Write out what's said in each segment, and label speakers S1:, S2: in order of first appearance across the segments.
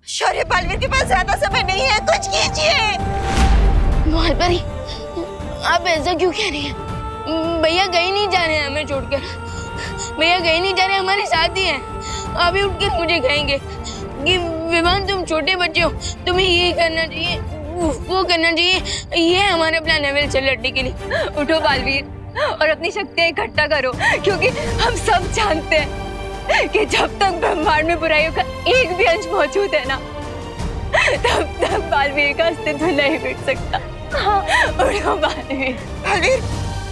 S1: शौर्य, बालवीर के पास ज्यादा समय नहीं है, कुछ कीजिए।
S2: मालपरी, आप ऐसा क्यों कह रही हैं? भैया कहीं नहीं जा रहे हैं हमें छोड़कर। भैया कहीं नहीं जा रहे, हमारे साथ ही हैं। अभी उठकर मुझे कहेंगे कि विवान तुम छोटे बच्चे हो, तुम्हें ये करना चाहिए, वो करना चाहिए। ये हमारा प्लान है नेविल से लड़ने के लिए।
S3: उठो बालवीर और अपनी शक्तियां इकट्ठा करो, क्योंकि हम सब जानते हैं कि जब तक ब्रह्मांड में बुराइयों का एक भी अंश मौजूद है ना, तब तक बालवीर का अस्तित्व नहीं मिट सकता। हाँ, उठो बालवीर।
S1: बालवीर,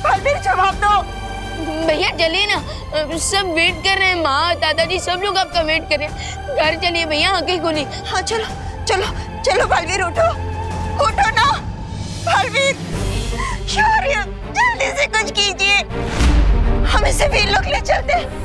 S1: बालवीर जवाब दो।
S2: भैया चलिए ना, सब वेट कर रहे हैं। माँ, दादाजी सब लोग आपका वेट कर रहे हैं। घर चलिए भैया, आंखें खोली।
S1: हाँ चलो चलो चलो बालवीर, उठो उठो ना बालवीर। शौर्य, जल्दी से कुछ कीजिए, हम इसे वीर लोग ले चलते हैं।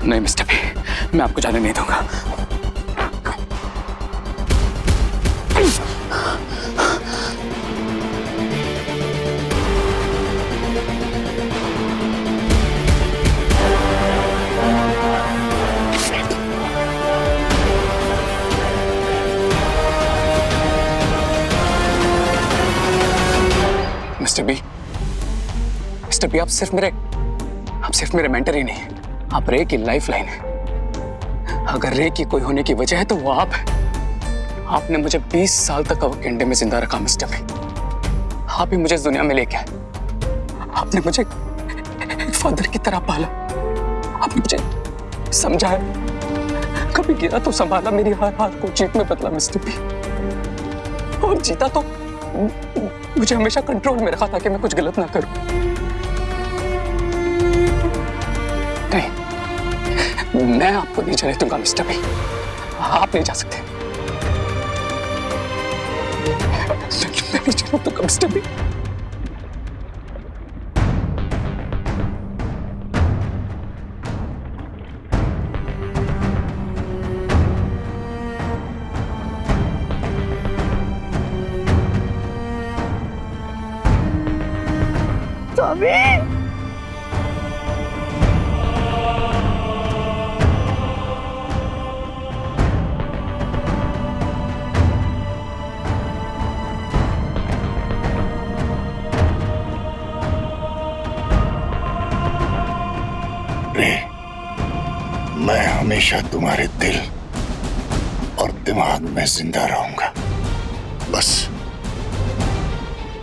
S4: नहीं मिस्टर बी, मैं आपको जाने नहीं दूंगा। मिस्टर बी, आप सिर्फ मेरे मेंटर ही नहीं, आप रे की लाइफ लाइन है। अगर रे की कोई होने की वजह है तो वो आप है। आपने मुझे 20 साल तक अवकेंडे में जिंदा रखा मिस्टर बी। आप ही मुझे इस दुनिया में लेके आए। आपने मुझे एक फादर की तरह पाला। आपने मुझे समझाया, कभी गिरा तो संभाला, मेरी हर हाथ को जीत में बदला मिस्टर बी। और जीता तो मुझे हमेशा कंट्रोल में रखा ताकि मैं कुछ गलत ना करूं। नहीं, मैं आपको नहीं जाने दूंगा मिस्टर बी। आप नहीं जा सकते। मैं नहीं जाने दूंगा मिस्टर बी।
S5: मैं हमेशा तुम्हारे दिल और दिमाग में जिंदा रहूंगा। बस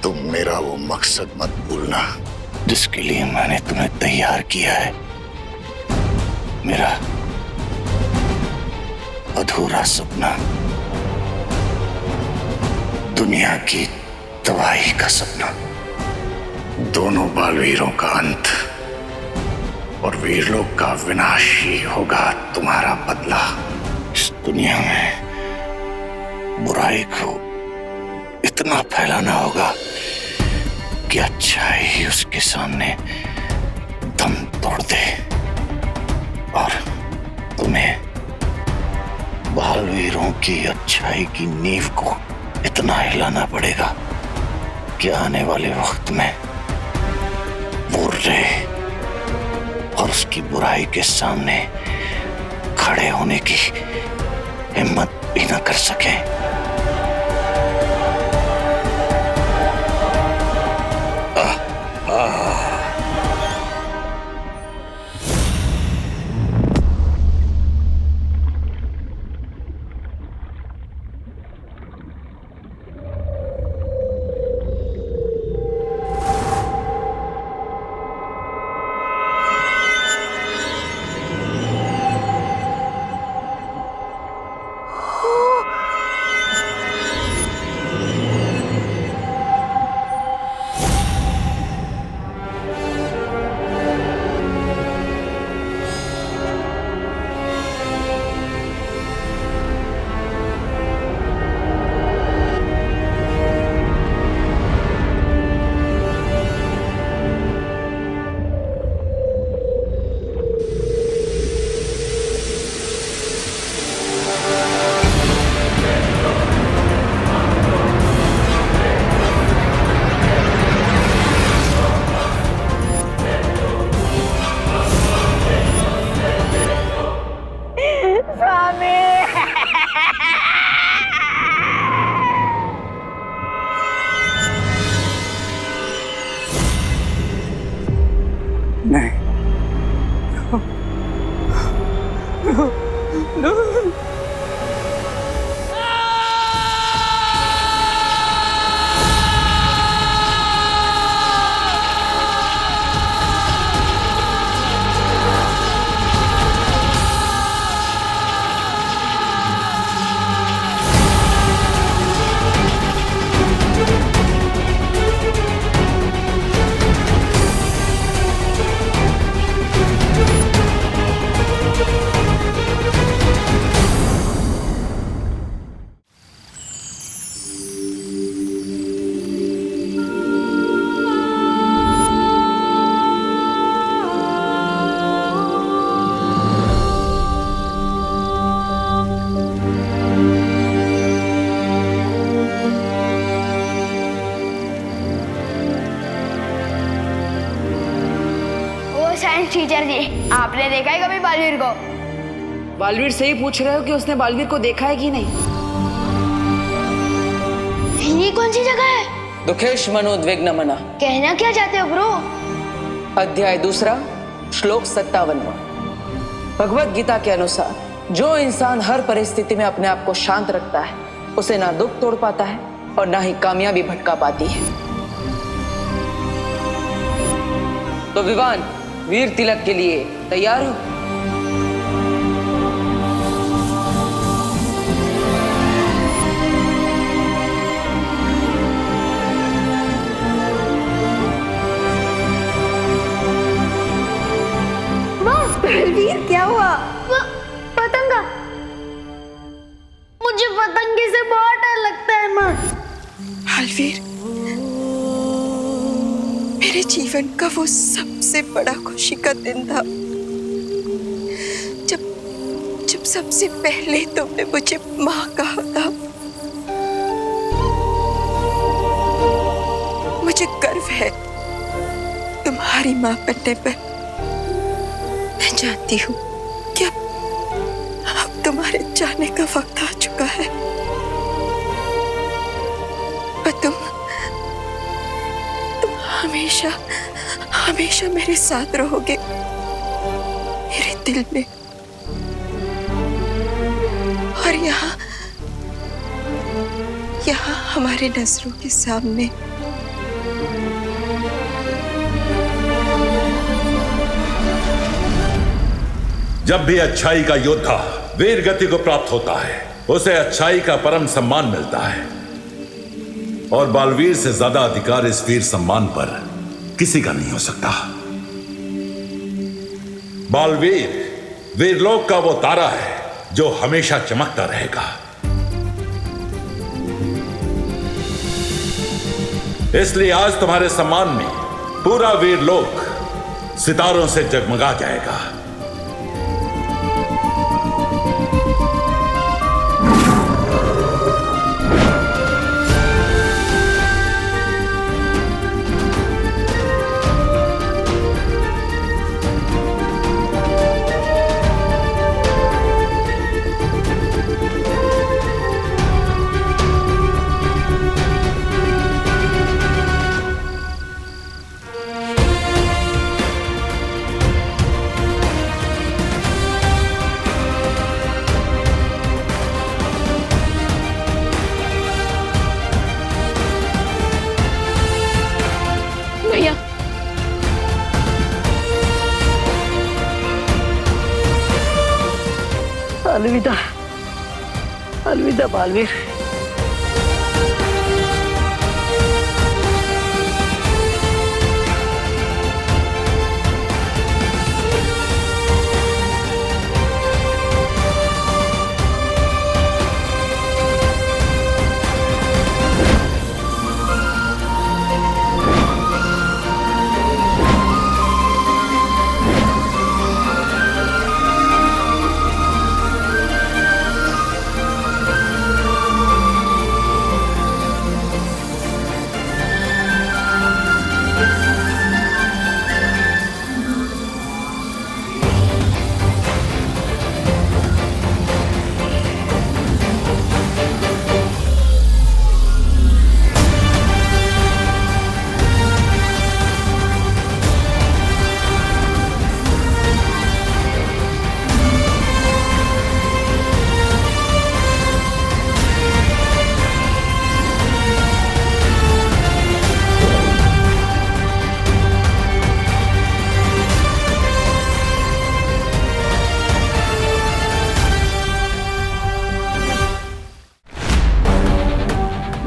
S5: तुम मेरा वो मकसद मत भूलना जिसके लिए मैंने तुम्हें तैयार किया है। मेरा अधूरा सपना, दुनिया की तबाही का सपना, दोनों बालवीरों का अंत और वीरलोक का विनाश ही होगा तुम्हारा बदला। इस दुनिया में बुराई को इतना फैलाना होगा कि अच्छाई ही उसके सामने दम तोड़ दे। और तुम्हें बालवीरों की अच्छाई की नींव को इतना हिलाना पड़ेगा कि आने वाले वक्त में वो रे और उसकी बुराई के सामने खड़े होने की हिम्मत भी न कर सके।
S2: टीचर जी, आपने देखा है कभी बालवीर को?
S6: बालवीर से ही पूछ रहे हो कि उसने बालवीर को देखा है कि नहीं?
S2: ये कौन सी जगह है?
S6: दुखेश मनोद्विग्न मना।
S2: कहना क्या चाहते हो ब्रो?
S6: अध्याय 2 श्लोक 57। भगवत गीता के अनुसार जो इंसान हर परिस्थिति में अपने आप को शांत रखता है उसे ना दुख तोड़ पाता है और ना ही कामयाबी भटका पाती है। तो विवान, वीर तिलक के लिए तैयार हो?
S1: बलवीर, क्या हुआ?
S2: पतंगा। मुझे पतंगे से बहुत डर लगता है माँ।
S1: बलवीर, मेरे जीवन का वो सबसे बड़ा खुशी का दिन था जब सबसे पहले तुमने मुझे माँ कहा था। मुझे गर्व है तुम्हारी माँ बनने पर। मैं जानती हूँ कि अब तुम्हारे जाने का वक्त आ चुका है, पर तुम हमेशा हमेशा मेरे साथ रहोगे, मेरे दिल में। और यहाँ हमारे नजरों के सामने।
S7: जब भी अच्छाई का योद्धा वीर गति को प्राप्त होता है उसे अच्छाई का परम सम्मान मिलता है, और बालवीर से ज्यादा अधिकार इस वीर सम्मान पर किसी का नहीं हो सकता। बालवीर वीरलोक का वो तारा है जो हमेशा चमकता रहेगा। इसलिए आज तुम्हारे सम्मान में पूरा वीरलोक सितारों से जगमगा जाएगा।
S2: भैया,
S6: अलविदा, अलविदा बालवीर।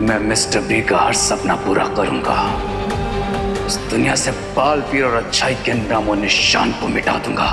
S4: मैं मिस्टर बी का हर सपना पूरा करूंगा। इस दुनिया से बालवीर और अच्छाई के नामो निशान को मिटा दूंगा।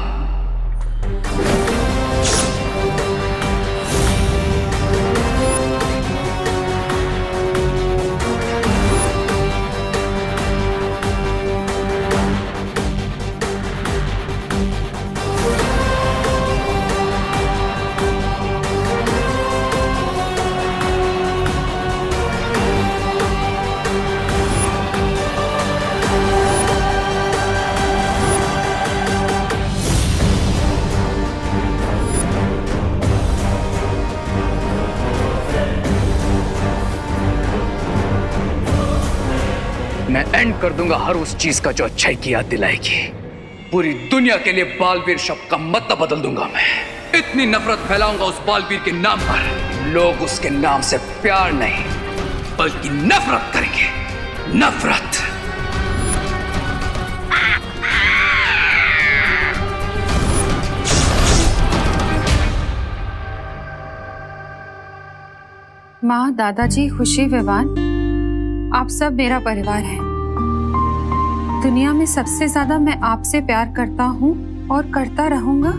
S4: मैं एंड कर दूंगा हर उस चीज का जो अच्छाई की याद दिलाएगी। पूरी दुनिया के लिए बालवीर शब्द का मतलब बदल दूंगा मैं। इतनी नफरत फैलाऊंगा उस बालवीर के नाम पर, लोग उसके नाम से प्यार नहीं बल्कि नफरत करेंगे। नफरत।
S8: माँ, दादाजी, खुशी, विवान, आप सब मेरा परिवार है। दुनिया में सबसे ज्यादा मैं आपसे प्यार करता हूँ और करता रहूंगा।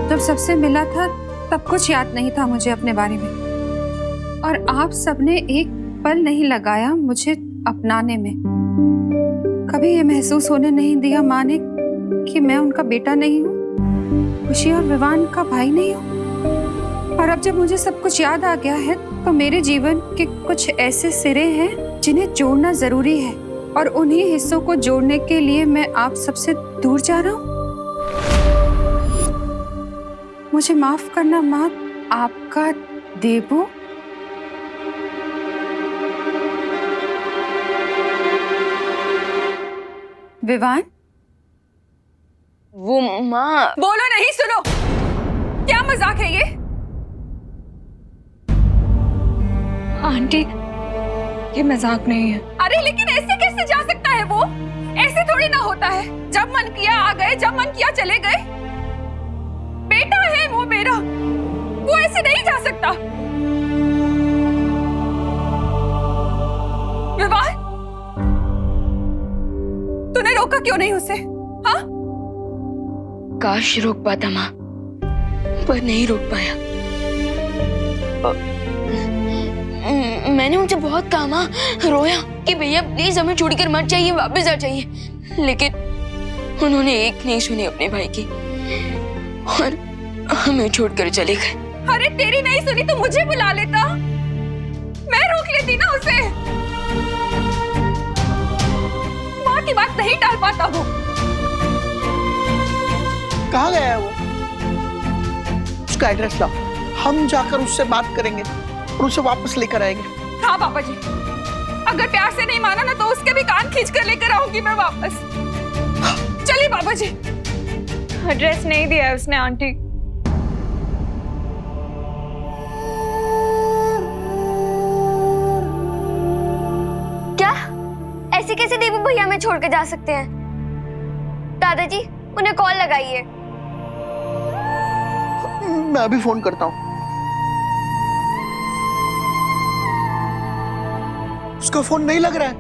S8: जब सबसे मिला था तब कुछ याद नहीं था मुझे अपने बारे में, और आप सबने एक पल नहीं लगाया मुझे अपनाने में। कभी ये महसूस होने नहीं दिया माँ ने कि मैं उनका बेटा नहीं हूँ, खुशी और विवान का भाई नहीं हूँ। और अब जब मुझे सब कुछ याद आ गया है तो मेरे जीवन के कुछ ऐसे सिरे हैं जिन्हें जोड़ना जरूरी है, और उन्हीं हिस्सों को जोड़ने के लिए मैं आप सबसे दूर जा रहा हूँ। मुझे माफ करना माँ, आपका देबू। विवान,
S2: वो माँ।
S3: बोलो नहीं, सुनो। क्या मजाक है ये? आंटी, ये मजाक नहीं है। अरे लेकिन ऐसे कैसे जा सकता है वो? ऐसे थोड़ी ना होता है। जब मन किया आ गए, जब मन किया चले गए। बेटा है वो मेरा, वो ऐसे नहीं जा सकता। विवाह, तूने रोका क्यों नहीं उसे? हाँ?
S2: काश रोक पाता माँ, पर नहीं रोक पाया। मैंने उनसे बहुत कहा माँ, रोया कि भैया प्लीज हमें छोड़कर मत जाइए, वापस आ जाइए, लेकिन उन्होंने एक नहीं सुनी अपने भाई की और हमें छोड़कर चले गए।
S3: अरे तेरी नहीं सुनी तो मुझे बुला लेता, मैं रोक लेती ना उसे। माँ की बात नहीं टाल पाता वो।
S9: कहाँ गया है वो? उसका एड्रेस लाओ, हम जाकर उससे बात करेंगे और उसे वापस लेकर आएंगे।
S3: हाँ पापा जी, अगर प्यार से नहीं माना ना तो उसके भी कान खींच कर लेकर आऊंगी मैं वापस। चलिए पापा जी। एड्रेस नहीं दिया है उसने आंटी।
S10: क्या? ऐसे कैसे देबू भैया हमें छोड़ के जा सकते हैं? दादाजी, उन्हें कॉल लगाइए।
S9: मैं अभी फोन करता हूँ। उसका फोन नहीं लग रहा है।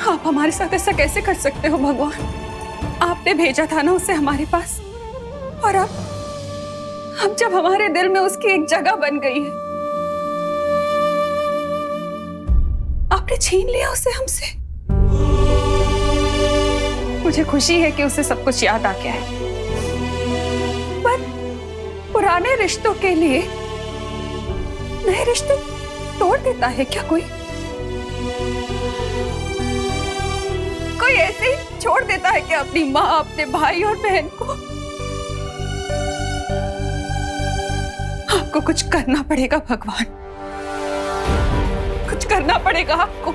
S3: आप हमारे साथ ऐसा कैसे कर सकते हो भगवान? आपने भेजा था ना उसे हमारे पास, और अब जब हमारे दिल में उसकी एक जगह बन गई है, आपने छीन लिया उसे हमसे। मुझे खुशी है कि उसे सब कुछ याद आ गया है, पर पुराने रिश्तों के लिए नए रिश्ते तोड़ देता है क्या कोई? कोई ऐसे ही छोड़ देता है कि अपनी माँ, अपने भाई और बहन को? आपको कुछ करना पड़ेगा भगवान, कुछ करना पड़ेगा आपको।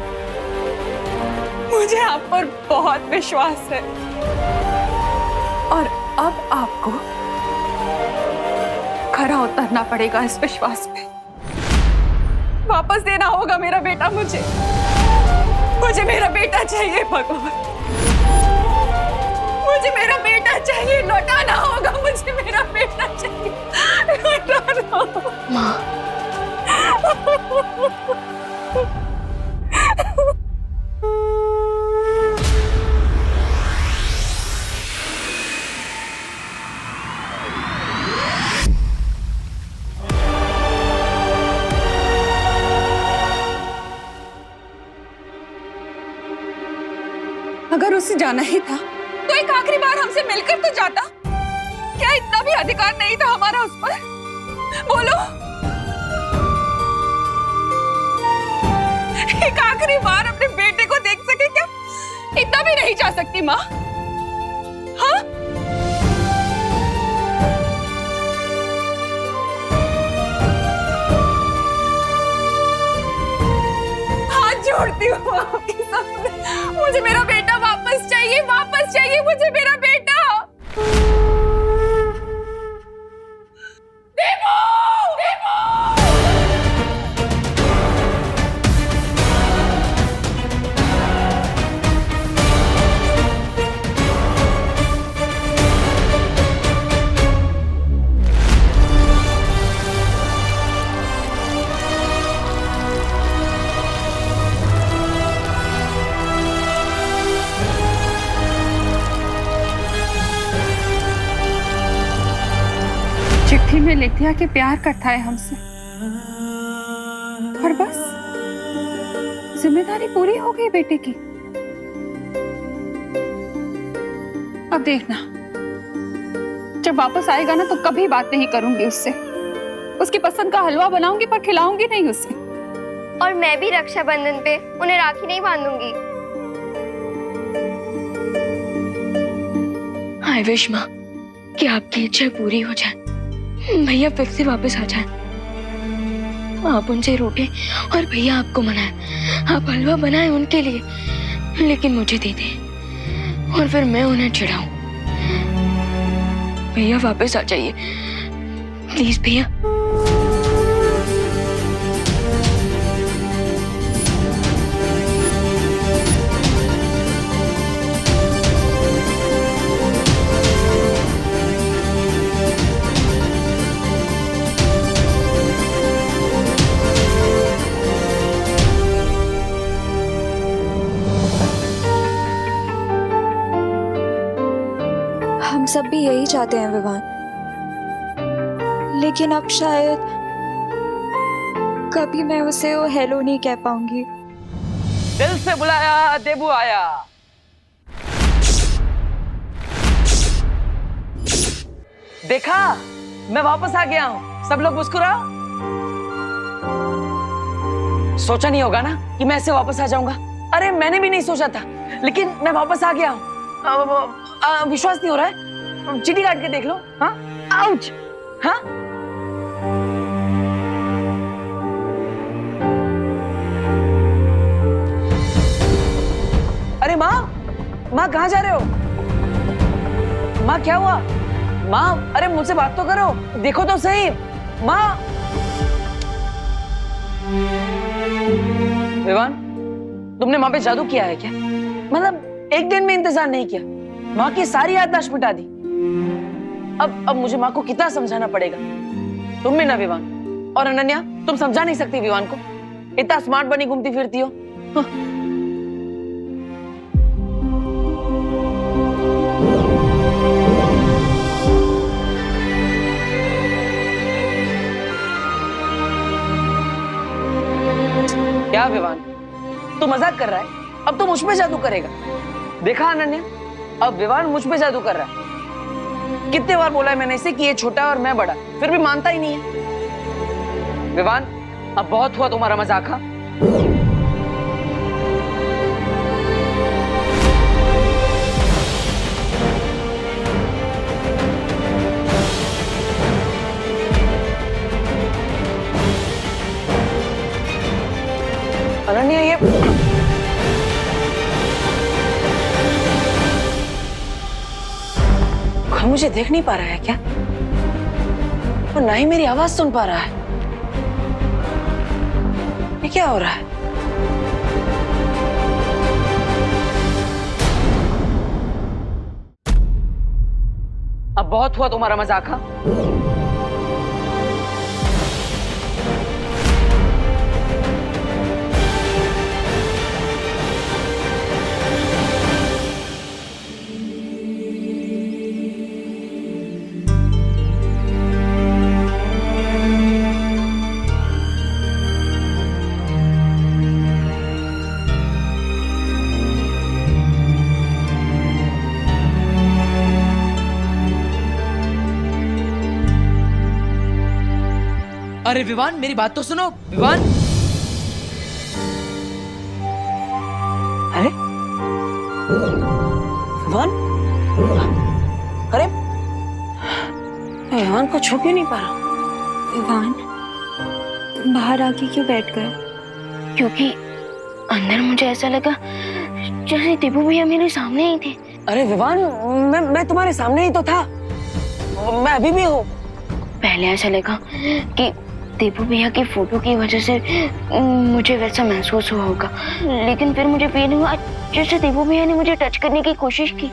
S3: मुझे आप पर बहुत विश्वास है, और अब आपको खरा उतरना पड़ेगा इस विश्वास पे। वापस देना होगा मेरा बेटा मुझे। मुझे मेरा बेटा चाहिए भगवान, मुझे मेरा बेटा चाहिए। लौटाना होगा मुझे मेरा बेटा चाहिए, लौटाना होगा।
S2: माँ,
S8: अगर उसे जाना ही था तो एक आखिरी बार हमसे मिलकर तो जाता। क्या इतना भी अधिकार नहीं था हमारा उस पर? बोलो, एक आखिरी बार अपने बेटे को देख सके क्या? इतना भी नहीं जा सकती माँ? हाँ? हाथ जोड़ती हूँ आपके सामने, मुझे मेरा बेटा वापस चाहिए, वापस चाहिए मुझे मेरा बेटा। देवो! देवो! चिट्ठी में लिख दिया कि प्यार करता है हमसे, और बस जिम्मेदारी पूरी हो गई बेटे की। अब देखना, जब वापस आएगा ना तो कभी बात नहीं करूंगी उससे। उसकी पसंद का हलवा बनाऊंगी पर खिलाऊंगी नहीं उसे।
S10: और मैं भी रक्षाबंधन पे उन्हें राखी नहीं बांधूंगी।
S2: आई विश माँ कि आपकी इच्छा पूरी हो जाए, भैया फिर से वापस आ जाए। आप उनसे रूठे और भैया आपको मनाए, आप हलवा बनाए उनके लिए, लेकिन मुझे दे दे और फिर मैं उन्हें चिढ़ाऊं। भैया वापस आ जाइए प्लीज भैया।
S11: हम सब भी यही चाहते हैं विवान, लेकिन अब शायद कभी मैं उसे वो हेलो नहीं कह पाऊंगी।
S6: दिल से बुलाया देबू आया। देखा, मैं वापस आ गया हूं, सब लोग मुस्कुराओ। सोचा नहीं होगा ना कि मैं ऐसे वापस आ जाऊंगा। अरे मैंने भी नहीं सोचा था, लेकिन मैं वापस आ गया हूं। विश्वास नहीं हो रहा है? चिट्ठी काट के देख लो। हाँ, आउच। हाँ, अरे माँ, माँ कहाँ जा रहे हो? माँ क्या हुआ? माँ, अरे मुझसे बात तो करो, देखो तो सही। माँ, विवान, तुमने माँ पे जादू किया है क्या? मतलब एक दिन में इंतजार नहीं किया, माँ की सारी याददाश्त मिटा दी। अब मुझे माँ को कितना समझाना पड़ेगा? तुम भी ना विवान, और अनन्या, तुम समझा नहीं सकती विवान को, इतना स्मार्ट बनी घूमती फिरती हो। क्या विवान, तू मजाक कर रहा है? अब तो मुझ पे जादू करेगा। देखा अनन्या, अब विवान मुझ पे जादू कर रहा है। कितने बार बोला है मैंने इसे कि ये छोटा और मैं बड़ा, फिर भी मानता ही नहीं है। विवान, अब बहुत हुआ तुम्हारा मजाक। हाँ, अनन्या, ये मुझे देख नहीं पा रहा है क्या? और ना ही मेरी आवाज सुन पा रहा है। ये क्या हो रहा है? अब बहुत हुआ तुम्हारा मजाक। हाँ, अरे विवान, मेरी बात तो सुनो। विवान, अरे विवान, अरे विवान को छू क्यों नहीं पा रहा?
S11: विवान, बाहर आके क्यों बैठ गए?
S2: क्योंकि अंदर मुझे ऐसा लगा जैसे दीपू भैया मेरे सामने ही थे।
S6: अरे विवान, मैं तुम्हारे सामने ही तो था, मैं अभी भी हूँ।
S2: पहले ऐसा लगा कि दीपू भैया की फोटो की वजह से मुझे वैसा महसूस हुआ होगा, लेकिन फिर मुझे फील हुआ जैसे दीपू भैया ने मुझे टच करने की कोशिश की।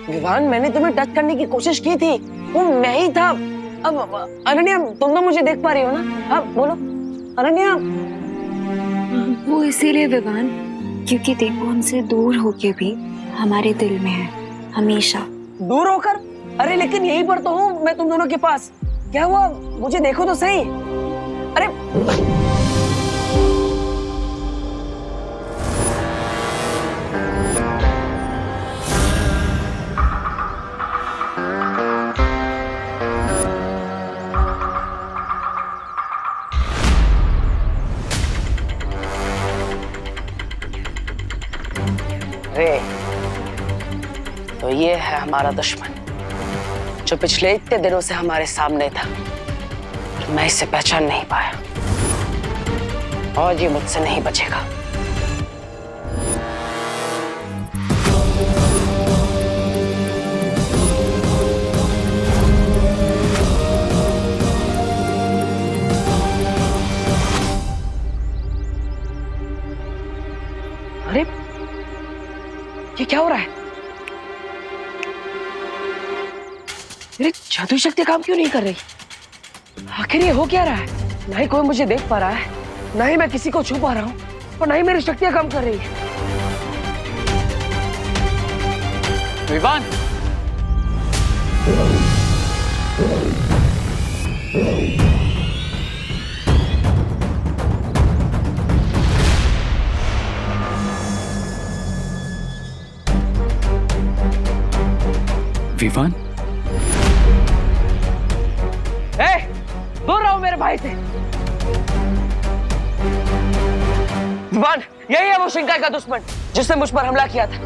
S6: विवान, मैंने तुम्हें टच करने की कोशिश की थी, वो मैं ही था। अब अनन्या, तुम तो मुझे देख पा रही हो ना? अब बोलो अनन्या।
S11: वो इसीलिए विवान, क्योंकि दीपू हमसे दूर होके भी हमारे दिल में है, हमेशा।
S6: दूर होकर? अरे लेकिन यहीं पर तो हूँ मैं तुम दोनों के पास। क्या हुआ, मुझे देखो तो सही। अरे अरे तो ये है हमारा दुश्मन, जो पिछले इतने दिनों से हमारे सामने था। मैं इसे पहचान नहीं पाया और ये मुझसे नहीं बचेगा। अरे ये क्या हो रहा है? मेरी जादुई शक्ति काम क्यों नहीं कर रही? आखिर ये हो क्या रहा है? ना ही कोई मुझे देख पा रहा है, ना ही मैं किसी को छू पा रहा हूँ, और ना ही मेरी शक्तियां काम कर रही है।
S4: विवान, विवान,
S6: दूर रहो मेरे भाई से। विवान, यही है वो शिंकाई का दुश्मन जिसने मुझ पर हमला किया था,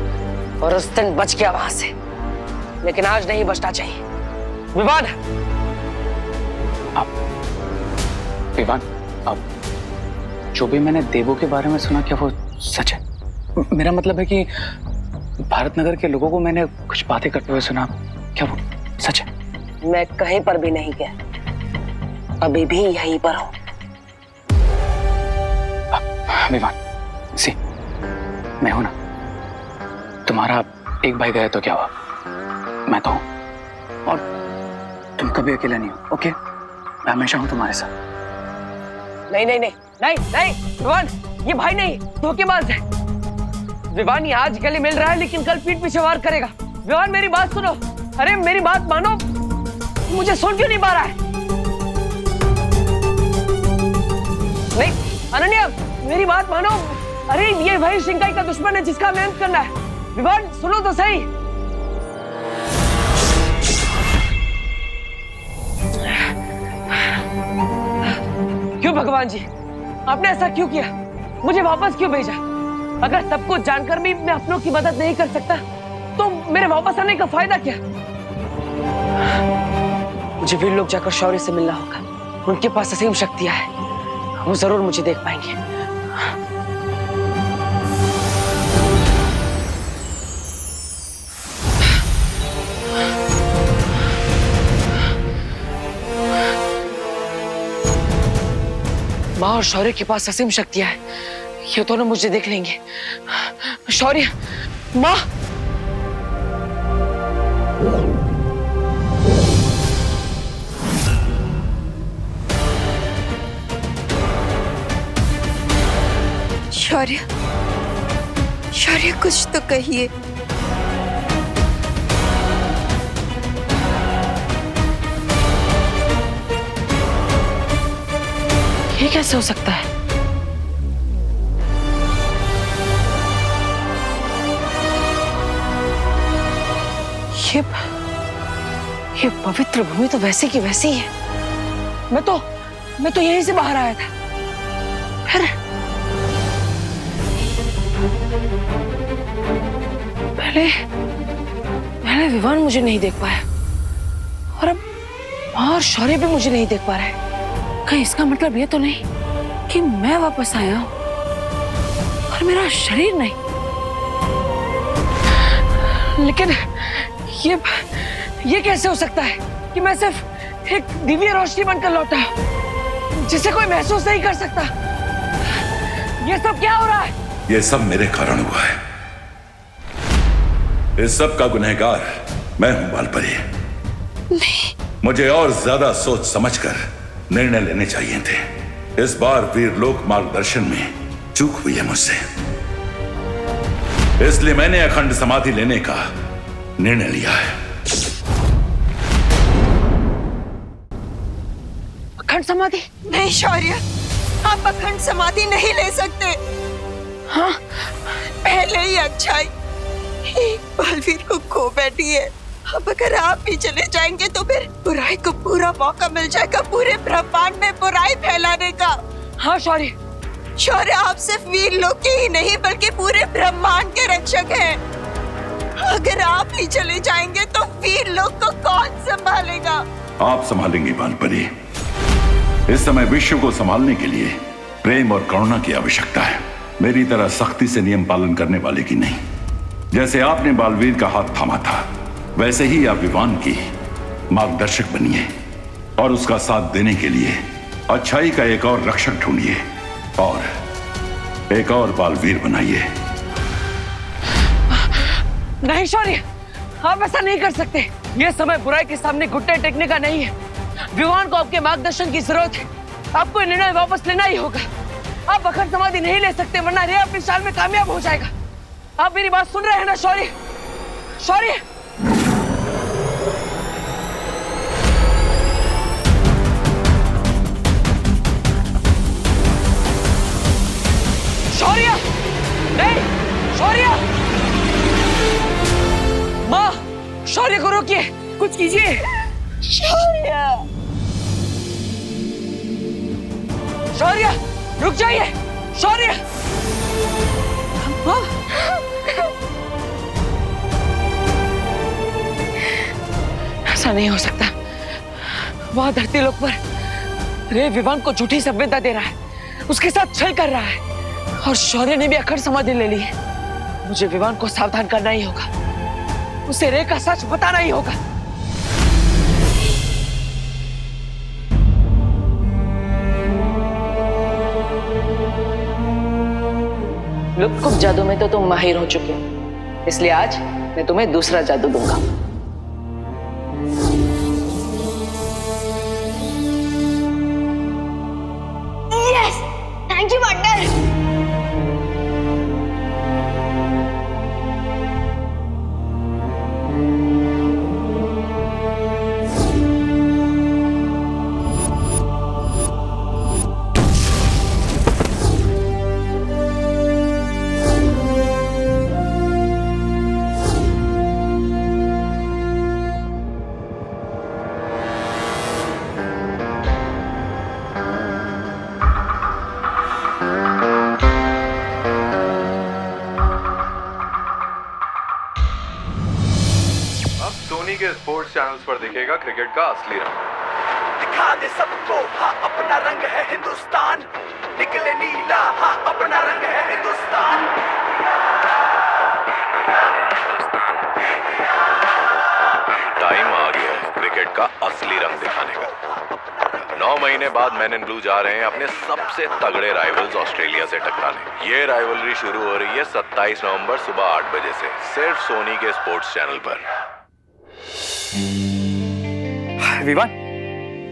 S6: और उस दिन बच गया वहां से, लेकिन आज नहीं बचना चाहिए। विवान,
S4: विवान, अब जो भी मैंने देवों के बारे में सुना, क्या वो सच है? मेरा मतलब है कि भारत नगर के लोगों को मैंने कुछ बातें करते हुए सुना, क्या वो सच है?
S6: मैं कहीं पर भी नहीं गया, अभी भी यहीं पर हूं।
S4: विवान, सी, मैं हूं ना। तुम्हारा एक भाई गया तो क्या हुआ, मैं तो हूं, और तुम कभी अकेला नहीं हो। ओके, मैं हमेशा हूं तुम्हारे साथ।
S6: नहीं नहीं नहीं नहीं नहीं विवान, ये भाई नहीं, धोखेबाज है। विवान, ये आज गले मिल रहा है, लेकिन कल पीठ पीछे वार करेगा। विवान, मेरी बात सुनो। अरे मेरी बात मानो, मुझे सुन क्यों नहीं पा रहा है? नहीं अनन्या, मेरी बात मानो। अरे ये वही शिंकाई का दुश्मन है जिसका हमें अंत करना है। विवान, सुनो तो सही। क्यों भगवान जी, आपने ऐसा क्यों किया? मुझे वापस क्यों भेजा? अगर सब कुछ जानकर भी मैं अपनों की मदद नहीं कर सकता, तो मेरे वापस आने का फायदा क्या? मुझे वीर लोग जाकर शौर्य से मिलना होगा। उनके पास असीम शक्तियां हैं, वो जरूर मुझे देख पाएंगे। माँ और शौर्य के पास असीम शक्तियां हैं, ये दोनों मुझे देख लेंगे। शौर्य, माँ।
S1: शौर्य, शौर्य, कुछ तो कहिए।
S6: ये कैसे हो सकता है? ये पवित्र भूमि तो वैसी की वैसी है। मैं मैं तो यहीं से बाहर आया था। फिर पहले विवान मुझे नहीं देख पाया और अब और शौर्य भी मुझे नहीं देख पा रहा है। कहीं इसका मतलब ये तो नहीं कि मैं वापस आया हूं और मेरा शरीर नहीं। लेकिन ये कैसे हो सकता है कि मैं सिर्फ एक दिव्य रोशनी बनकर लौटा जिसे कोई महसूस नहीं कर सकता। ये सब क्या हो रहा है?
S7: ये सब मेरे कारण हुआ है। इस सब का गुनहगार मैं हूं बालपरी। मुझे और ज्यादा सोच समझकर निर्णय लेने चाहिए थे। इस बार वीरलोक मार्गदर्शन में चूक हुई है मुझसे, इसलिए मैंने अखंड समाधि लेने का निर्णय लिया है।
S6: अखंड समाधि?
S1: नहीं शौर्य, आप अखंड समाधि नहीं ले सकते।
S6: हाँ,
S1: पहले ही अच्छाई बलवीर को खो बैठी है। अब अगर आप भी चले जाएंगे तो फिर बुराई को पूरा मौका मिल जाएगा पूरे ब्रह्मांड में बुराई फैलाने का।
S6: हाँ शौर्य,
S1: शौर्य आप सिर्फ वीरलोक के ही नहीं बल्कि पूरे ब्रह्मांड के रक्षक हैं। अगर आप ही चले जाएंगे तो वीरलोक को कौन संभालेगा?
S7: आप संभालेंगे बालपरी। इस समय विश्व को संभालने के लिए प्रेम और करुणा की आवश्यकता है, मेरी तरह सख्ती से नियम पालन करने वाले की नहीं। जैसे आपने बालवीर का हाथ थामा था, वैसे ही आप विवान की मार्गदर्शक बनिए और उसका साथ देने के लिए अच्छाई का एक और रक्षक ढूंढिए और एक और बालवीर बनाइए।
S6: नहीं शौर्य, आप ऐसा नहीं कर सकते। यह समय बुराई के सामने घुटने टेकने का नहीं है। विवान को आपके मार्गदर्शन की जरूरत है। आपको निर्णय वापस लेना ही होगा। आप अखंड समाधि नहीं ले सकते वरना रे अपनी चाल में कामयाब हो जाएगा। आप मेरी बात सुन रहे हैं ना शौर्य? शौर्य, शौर्य, नहीं शौर्य, माँ, शौर्य को रोकिए, कुछ कीजिए।
S1: शौर्य,
S6: शौर्य, रुक जाइए। शौर्य, माँ, ऐसा नहीं हो सकता। वहां धरती लोक पर रे विवान को झूठी संवेदना दे रहा है, उसके साथ छल कर रहा है और शौर्य ने भी अखंड समाधि ले ली है। मुझे विवान को सावधान करना ही होगा, उसे रे का सच बताना ही होगा। लुप्त जादू में तो तुम माहिर हो चुके हो, इसलिए आज मैं तुम्हें दूसरा जादू दूंगा।
S10: Yes, thank you partner.
S12: के स्पोर्ट्स चैनल्स पर दिखेगा क्रिकेट का असली रंग।
S13: दिखा दे सबको हाँ अपना रंग है हिंदुस्तान, निकले नीला हाँ अपना रंग है हिंदुस्तान।
S12: टाइम आ गया है क्रिकेट का असली रंग दिखाने का। 9 महीने बाद मैन इन ब्लू जा रहे हैं अपने सबसे तगड़े राइवल्स ऑस्ट्रेलिया से टकराने। ये राइवलरी शुरू हो रही है 27 नवंबर सुबह 8 बजे से सिर्फ सोनी के स्पोर्ट्स चैनल पर।
S4: विवान,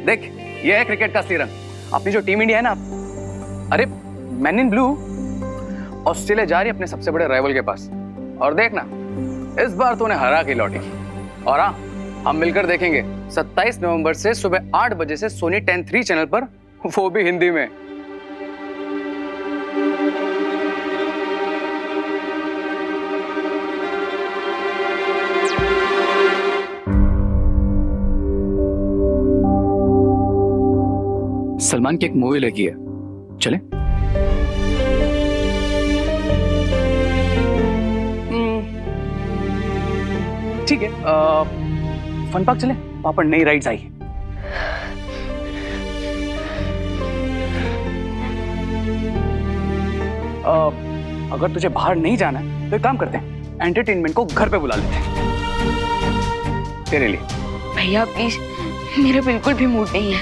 S4: देख, ये है क्रिकेट का असली रंग। अपनी जो टीम इंडिया है ना, अरे मैन इन ब्लू ऑस्ट्रेलिया जा रही है अपने सबसे बड़े राइवल के पास। और देखना, इस बार तो उन्हें हरा के लौटेगी। और हाँ, हम मिलकर देखेंगे 27 नवंबर से सुबह 8 बजे से सोनी 10-3 चैनल पर, वो भी हिंदी में। सलमान की एक मूवी लगी है, चले? ठीक है, फन पार्क चले, वहां पर नई राइड्स आई है। अगर तुझे बाहर नहीं जाना है तो एक काम करते हैं, एंटरटेनमेंट को घर पे बुला लेते हैं तेरे लिए।
S2: भैया प्लीज, मेरा बिल्कुल भी मूड नहीं है।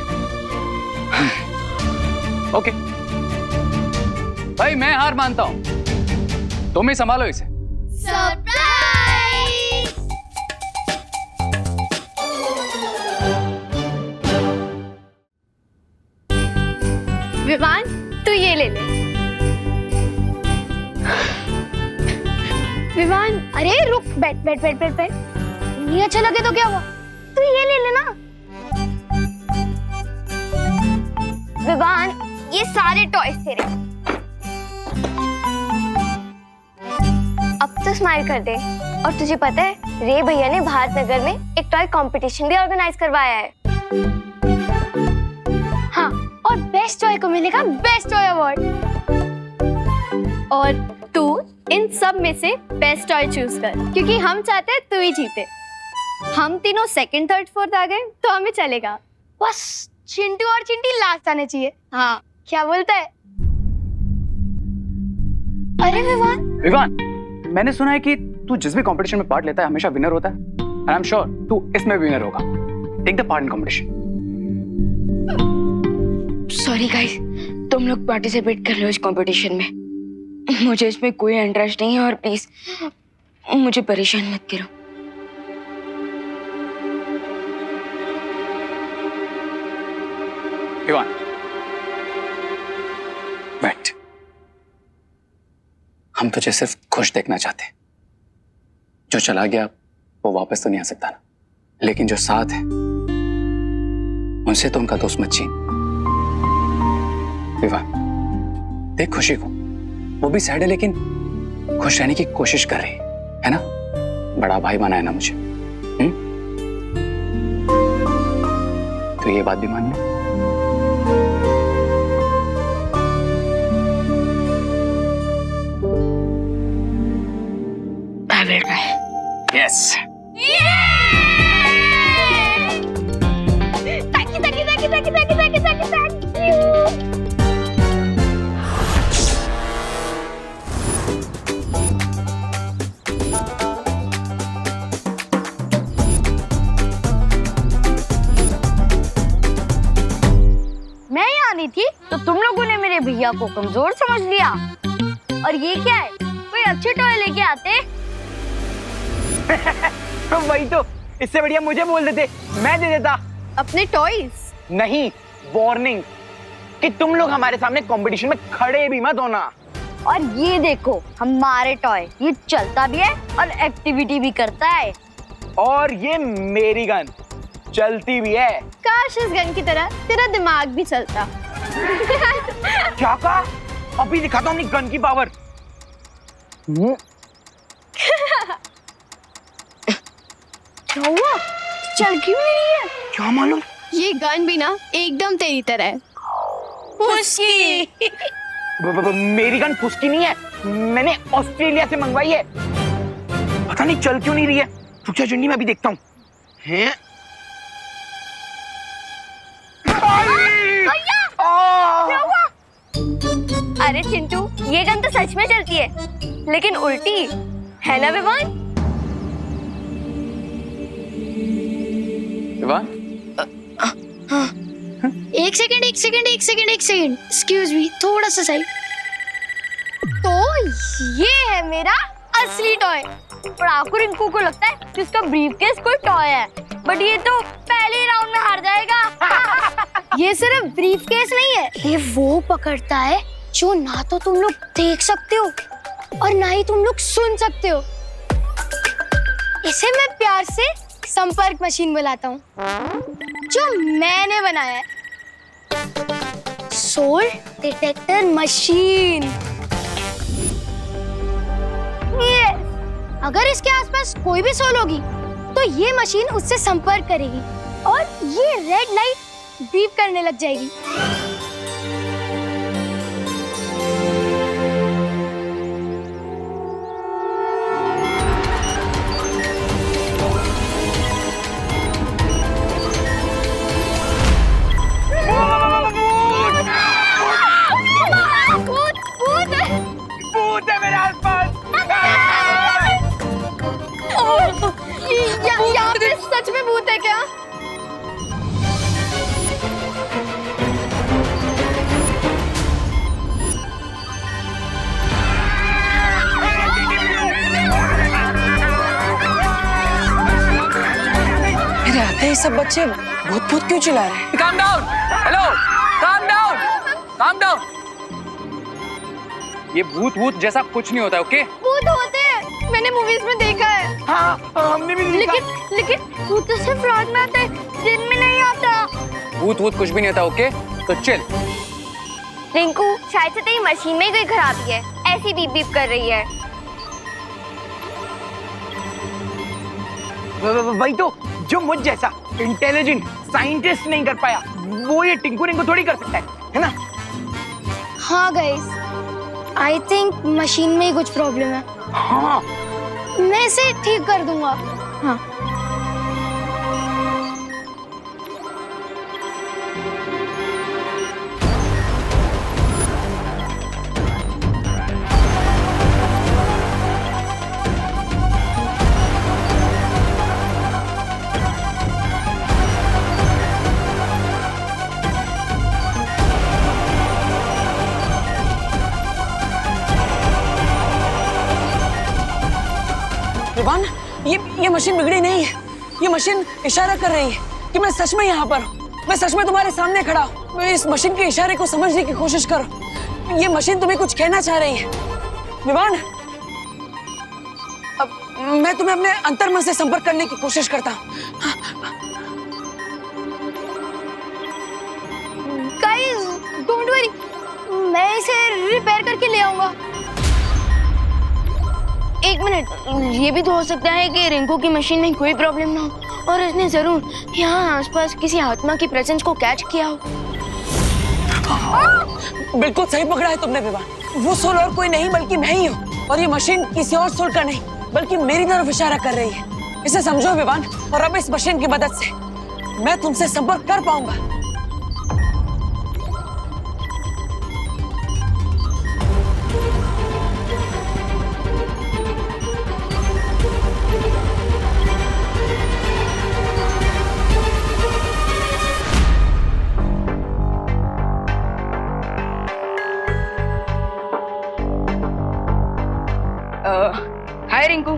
S4: ओके भाई, मैं हार मानता हूं, तुम ही संभालो इसे।
S10: सरप्राइज! विवान, तू ये ले ले। विवान, अरे रुक, बैठ बैठ बैठ बैठ बैठ। नहीं अच्छा लगे तो क्या हुआ, तू ये ले लेना। विवान, ये सारे टॉयज तेरे। अब तो स्माइल कर दे। और तुझे पता है, रे भैया ने भारत नगर में एक टॉय कंपटीशन भी ऑर्गेनाइज करवाया है। हाँ, और बेस्ट टॉय को मिलेगा बेस्ट टॉय अवार्ड। और तू इन सब में से बेस्ट टॉय चूज कर, क्योंकि हम चाहते हैं तू ही जीते। हम तीनों सेकंड, थर्ड, फोर्थ आ गए तो हमें चलेगा। बस चिंटू और चिंटी लास्ट आने चाहिए। हाँ, क्या बोलता है? अरे विवान,
S4: मैंने सुना है कि तू जिस भी कंपटीशन में पार्ट लेता है हमेशा विनर होता है। आई एम श्योर तू इसमें विनर होगा। Take the part in competition.
S2: Sorry guys, तुम लोग पार्टिसिपेट कर लो इस कंपटीशन में। मुझे इसमें कोई इंटरेस्ट नहीं है और प्लीज मुझे परेशान मत करो।
S4: विवान, बैठ। हम तुझे सिर्फ खुश देखना चाहते हैं। जो चला गया वो वापस तो नहीं आ सकता ना, लेकिन जो साथ है उनसे तो उनका दोस्त मत छीन। विवान, देख खुशी को, वो भी सैड है लेकिन खुश रहने की कोशिश कर रही है ना? बड़ा भाई बना है ना मुझे। तो ये बात भी मान ले।
S2: I will try.
S4: Yes.
S10: Thank you, thank you, thank you, thank you, thank you, thank you, thank you, thank you. मैं यहाँ नहीं थी तो तुम लोगों ने मेरे भैया को कमजोर समझ लिया। और ये क्या है, कोई अच्छे टॉय लेके आते।
S9: तो वही तो, इससे बढ़िया मुझे बोल देते, मैं दे देता
S10: अपने टॉयज।
S9: नहीं, वार्निंग कि तुम लोग हमारे सामने कंपटीशन में खड़े भी मत होना।
S10: और ये देखो हमारे टॉय, ये चलता भी है और एक्टिविटी भी करता है।
S9: और ये मेरी गन चलती भी है।
S10: काश इस गन की तरह तेरा दिमाग भी चलता।
S9: क्या कहा? अभी दिखाता हूँ अपनी गन की पावर।
S10: क्या हुआ? चल क्यों नहीं है?
S9: क्या मालूम?
S10: ये गन भी ना एकदम तेरी तरह है।
S2: खुशी।
S9: मेरी गन फुसकी नहीं है, मैंने ऑस्ट्रेलिया से मंगवाई है। पता नहीं चल क्यों नहीं रही है। रुक जा चंडी, मैं अभी देखता हूँ।
S10: अरे चिंटू, ये गन तो सच में चलती है, लेकिन उल्टी है ना विवान?
S4: विवान,
S10: एक सेकंड एक्सक्यूज मी, थोड़ा सा सही। तो ये है मेरा असली टॉय। और आपको रिंकू को लगता है कि उसका ब्रीफकेस कोई टॉय है, बट ये तो पहले राउंड में हार जाएगा। ये सिर्फ ब्रीफकेस नहीं है, ये वो पकड़ता है जो ना तो तुम लोग देख सकते हो और ना ही तुम लोग सुन सकते हो। इसे मैं प्यार से संपर्क मशीन बुलाता हूँ, जो मैंने बनाया है। Soul detector machine. अगर इसके आसपास कोई भी सोल होगी तो ये मशीन उससे संपर्क करेगी और ये रेड लाइट बीप करने लग जाएगी।
S9: मेरे आसपास।
S10: यहाँ पे सच में भूत है क्या?
S6: मेरे आते ही सब बच्चे भूत भूत क्यों चिल्ला रहे हैं?
S4: Calm down, hello, calm down, calm down. ये भूत भूत जैसा कुछ नहीं होता, ओके?
S10: भूत होते हैं, मैंने मूवीज में देखा है।
S9: हाँ, हमने भी देखा।
S10: लेकिन भूत तो सिर्फ रात में आता है, दिन में नहीं आता।
S4: भूत भूत कुछ भी नहीं होता, ओके? तो चिल।
S10: रिंकू, शायद से तेरी मशीन में कोई खराबी है, ऐसी बीप बीप कर रही है।
S9: वही तो, जो मुझ जैसा इंटेलिजेंट साइंटिस्ट नहीं कर पाया, वो ये टिंकू रिंकू थोड़ी कर सकता है ना?
S10: हाँ गाइस, आई थिंक मशीन में ही कुछ प्रॉब्लम है।
S9: हाँ,
S10: मैं इसे ठीक कर दूंगा। हाँ।
S6: विवान, ये मशीन बिगड़ी नहीं है। ये मशीन इशारा कर रही है कि मैं सच में यहाँ पर हूँ। मैं सच में तुम्हारे सामने खड़ा हूँ। मैं इस मशीन के इशारे को समझने की कोशिश करो। ये मशीन तुम्हें कुछ कहना चाह रही है। विवान, अब मैं तुम्हें अपने अंतर्मन से संपर्क करने की कोशिश करता हूँ।
S10: गाइस, डोंट वरी, मैं इसे रिपेयर करके ले आऊंगा। एक मिनट, ये भी तो हो सकता है कि रिंकू की मशीन में कोई प्रॉब्लम ना हो और इसने जरूर यहाँ आसपास किसी आत्मा की प्रेजेंस को कैच किया हो।
S6: बिल्कुल सही पकड़ा है तुमने विवान। वो सोल और कोई नहीं बल्कि मैं ही हूँ, और ये मशीन किसी और सोल का नहीं बल्कि मेरी तरफ इशारा कर रही है। इसे समझो विवान, और अब इस मशीन की मदद से मैं तुमसे संपर्क कर पाऊंगा।
S2: हाय रिंकू।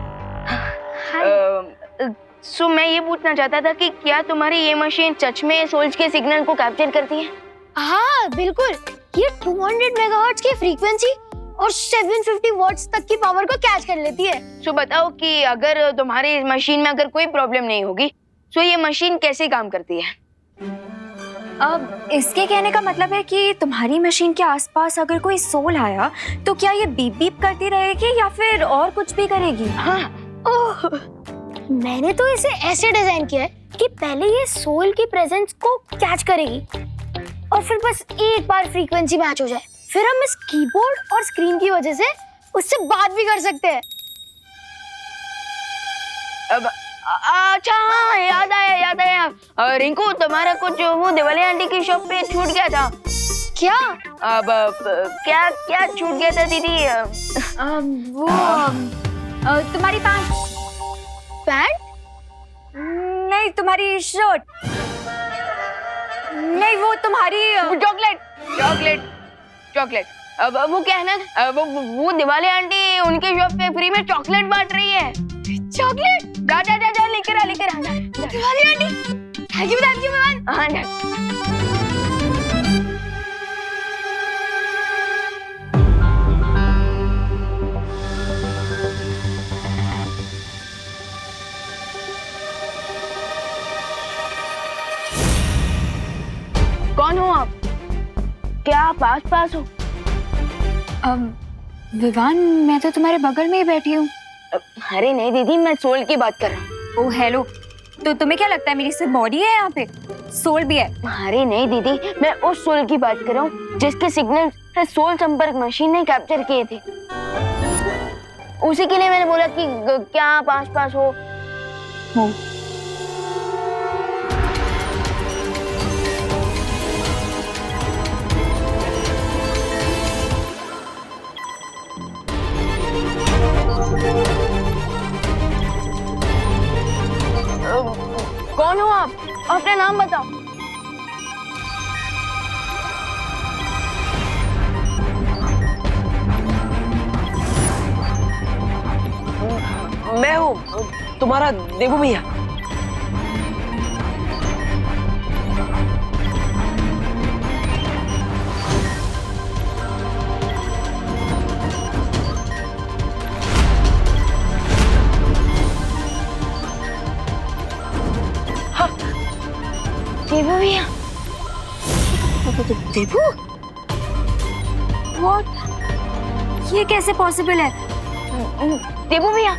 S2: सो मैं ये पूछना चाहता था कि क्या तुम्हारी ये मशीन सच में सोल्स के सिग्नल को कैप्चर करती है?
S10: हाँ बिल्कुल, ये 200 मेगाहर्ट्ज की फ्रीक्वेंसी और 750 वॉट्स तक की पावर को कैच कर लेती है।
S2: सो बताओ कि अगर तुम्हारी मशीन में अगर कोई प्रॉब्लम नहीं होगी तो ये मशीन कैसे काम करती है?
S11: अब इसके कहने का मतलब है कि तुम्हारी मशीन के आसपास अगर कोई सोल आया तो क्या ये बीप बीप करती रहेगी या फिर और कुछ भी करेगी?
S10: हाँ। ओह, मैंने तो इसे ऐसे डिजाइन किया है कि पहले ये सोल की प्रेजेंस को कैच करेगी और फिर बस एक बार फ्रीक्वेंसी मैच हो जाए, फिर हम इस कीबोर्ड और स्क्रीन की वजह से उससे बात भी कर सकते हैं।
S2: अब अच्छा, हाँ, याद आया। रिंकू, तुम्हारा कुछ वो दिवाली आंटी की शॉप पे छूट गया था।
S10: क्या?
S2: अब क्या छूट गया था दीदी?
S11: वो तुम्हारी
S10: पैंट?
S11: नहीं, तुम्हारी शर्ट। नहीं, वो तुम्हारी
S2: चॉकलेट। अब वो क्या है ना, वो दिवाली आंटी उनके शॉप पे फ्री में चॉकलेट बांट रही है।
S10: चॉकलेट?
S2: जा लेकर आ।
S10: दिवाली आंटी, थैंक यू मेहमान।
S2: हाँ जा। कौन हो आप? क्या आप पास हो?
S11: विवान, मैं तो तुम्हारे बगल में ही बैठी हूँ।
S2: अरे नहीं दीदी, मैं सोल की बात कर रहा हूँ।
S11: ओह हेलो, तो तुम्हें क्या लगता है मेरी सिर्फ बॉडी है यहाँ पे? सोल भी है?
S2: अरे नहीं दीदी, मैं उस सोल की बात कर रहा हूँ जिसके सिग्नल सोल संपर्क मशीन ने कैप्चर किए थे। उसी के लिए मैंने बोला कि क्या आप पास हो? कौन हो आप? अपना नाम बताओ।
S6: मैं हूँ तुम्हारा देवू भैया।
S2: देवू भैया।
S11: देवू? What? ये कैसे पॉसिबल है?
S2: देवू भैया,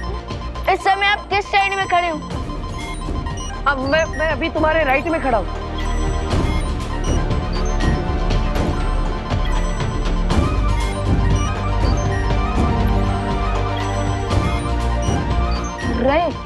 S2: इस समय आप किस साइड में खड़े हो?
S6: अब मैं अभी तुम्हारे राइट में खड़ा हूँ।
S2: राइट?